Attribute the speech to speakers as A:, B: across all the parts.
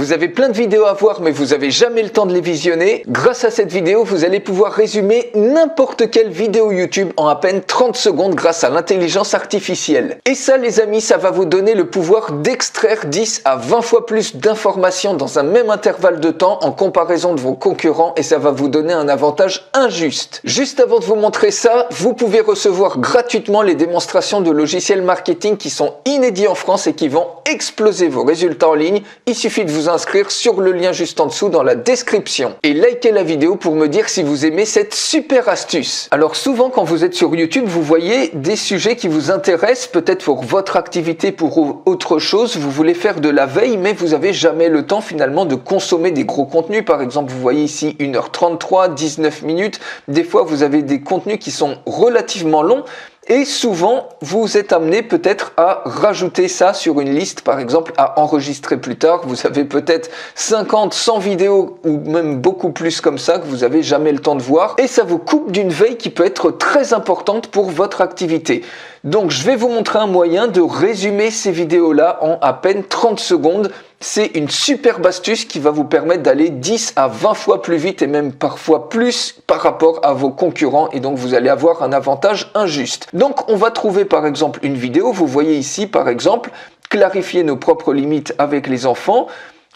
A: Vous avez plein de vidéos à voir mais vous n'avez jamais le temps de les visionner. Grâce à cette vidéo, vous allez pouvoir résumer n'importe quelle vidéo YouTube en à peine 30 secondes grâce à l'intelligence artificielle. Et ça les amis, ça va vous donner le pouvoir d'extraire 10 à 20 fois plus d'informations dans un même intervalle de temps en comparaison de vos concurrents et ça va vous donner un avantage injuste. Juste avant de vous montrer ça, vous pouvez recevoir gratuitement les démonstrations de logiciels marketing qui sont inédits en France et qui vont exploser vos résultats en ligne. Il suffit de vous inscrire sur le lien juste en dessous dans la description. Et likez la vidéo pour me dire si vous aimez cette super astuce. Alors souvent quand vous êtes sur YouTube, vous voyez des sujets qui vous intéressent, peut-être pour votre activité, pour autre chose. Vous voulez faire de la veille, mais vous n'avez jamais le temps finalement de consommer des gros contenus. Par exemple, vous voyez ici 1h33, 19 minutes. Des fois, vous avez des contenus qui sont relativement longs. Et souvent, vous êtes amené peut-être à rajouter ça sur une liste, par exemple à enregistrer plus tard. Vous avez peut-être 50, 100 vidéos ou même beaucoup plus comme ça que vous n'avez jamais le temps de voir. Et ça vous coupe d'une veille qui peut être très importante pour votre activité. Donc je vais vous montrer un moyen de résumer ces vidéos-là en à peine 30 secondes. C'est une superbe astuce qui va vous permettre d'aller 10 à 20 fois plus vite et même parfois plus par rapport à vos concurrents et donc vous allez avoir un avantage injuste. Donc on va trouver par exemple une vidéo, vous voyez ici par exemple, clarifier nos propres limites avec les enfants.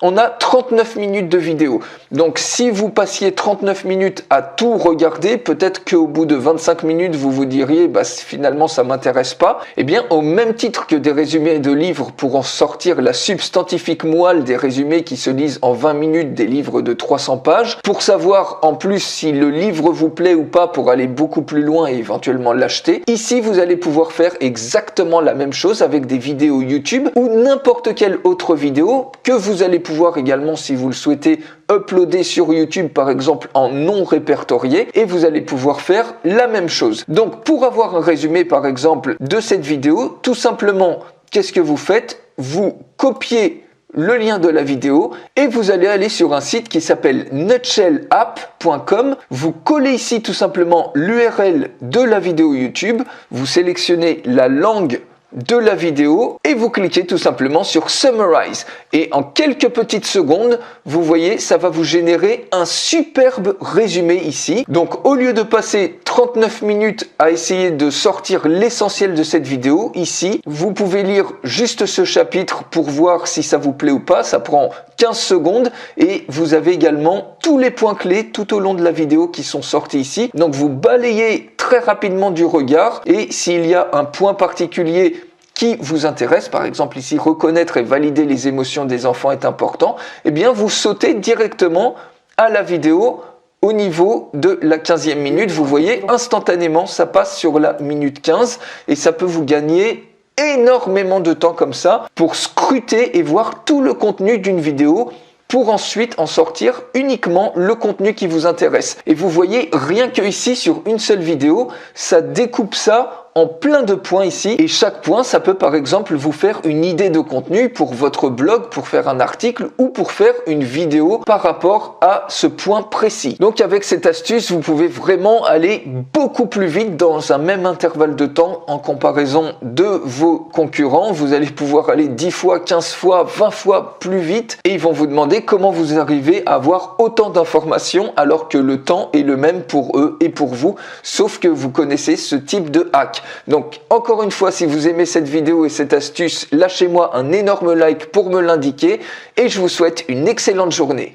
A: On a 39 minutes de vidéo. Donc si vous passiez 39 minutes à tout regarder, peut-être qu'au bout de 25 minutes, vous vous diriez bah, finalement ça m'intéresse pas. Eh bien au même titre que des résumés de livres pour en sortir la substantifique moelle des résumés qui se lisent en 20 minutes des livres de 300 pages, pour savoir en plus si le livre vous plaît ou pas pour aller beaucoup plus loin et éventuellement l'acheter, ici vous allez pouvoir faire exactement la même chose avec des vidéos YouTube ou n'importe quelle autre vidéo que vous allez pouvoir également, si vous le souhaitez, uploader sur YouTube par exemple en non répertorié et vous allez pouvoir faire la même chose. Donc pour avoir un résumé par exemple de cette vidéo, tout simplement, qu'est-ce que vous faites? Vous copiez le lien de la vidéo et vous allez aller sur un site qui s'appelle nutshell-app.com. Vous collez ici tout simplement l'URL de la vidéo YouTube, vous sélectionnez la langue de la vidéo et vous cliquez tout simplement sur Summarize et en quelques petites secondes vous voyez ça va vous générer un superbe résumé ici. Donc au lieu de passer 39 minutes à essayer de sortir l'essentiel de cette vidéo, ici vous pouvez lire juste ce chapitre pour voir si ça vous plaît ou pas. Ça prend 15 secondes et vous avez également tous les points clés tout au long de la vidéo qui sont sortis ici. Donc vous balayez très rapidement du regard et s'il y a un point particulier qui vous intéresse, par exemple ici reconnaître et valider les émotions des enfants est important, eh bien vous sautez directement à la vidéo au niveau de la 15e minute. Vous voyez instantanément ça passe sur la minute 15 et ça peut vous gagner énormément de temps comme ça pour scruter et voir tout le contenu d'une vidéo pour ensuite en sortir uniquement le contenu qui vous intéresse. Et vous voyez rien que ici sur une seule vidéo, ça découpe ça en plein de points ici et chaque point ça peut par exemple vous faire une idée de contenu pour votre blog, pour faire un article ou pour faire une vidéo par rapport à ce point précis. Donc avec cette astuce vous pouvez vraiment aller beaucoup plus vite dans un même intervalle de temps en comparaison de vos concurrents. Vous allez pouvoir aller 10 fois, 15 fois, 20 fois plus vite et ils vont vous demander comment vous arrivez à avoir autant d'informations alors que le temps est le même pour eux et pour vous, sauf que vous connaissez ce type de hack. Donc encore une fois, si vous aimez cette vidéo et cette astuce, lâchez-moi un énorme like pour me l'indiquer et je vous souhaite une excellente journée.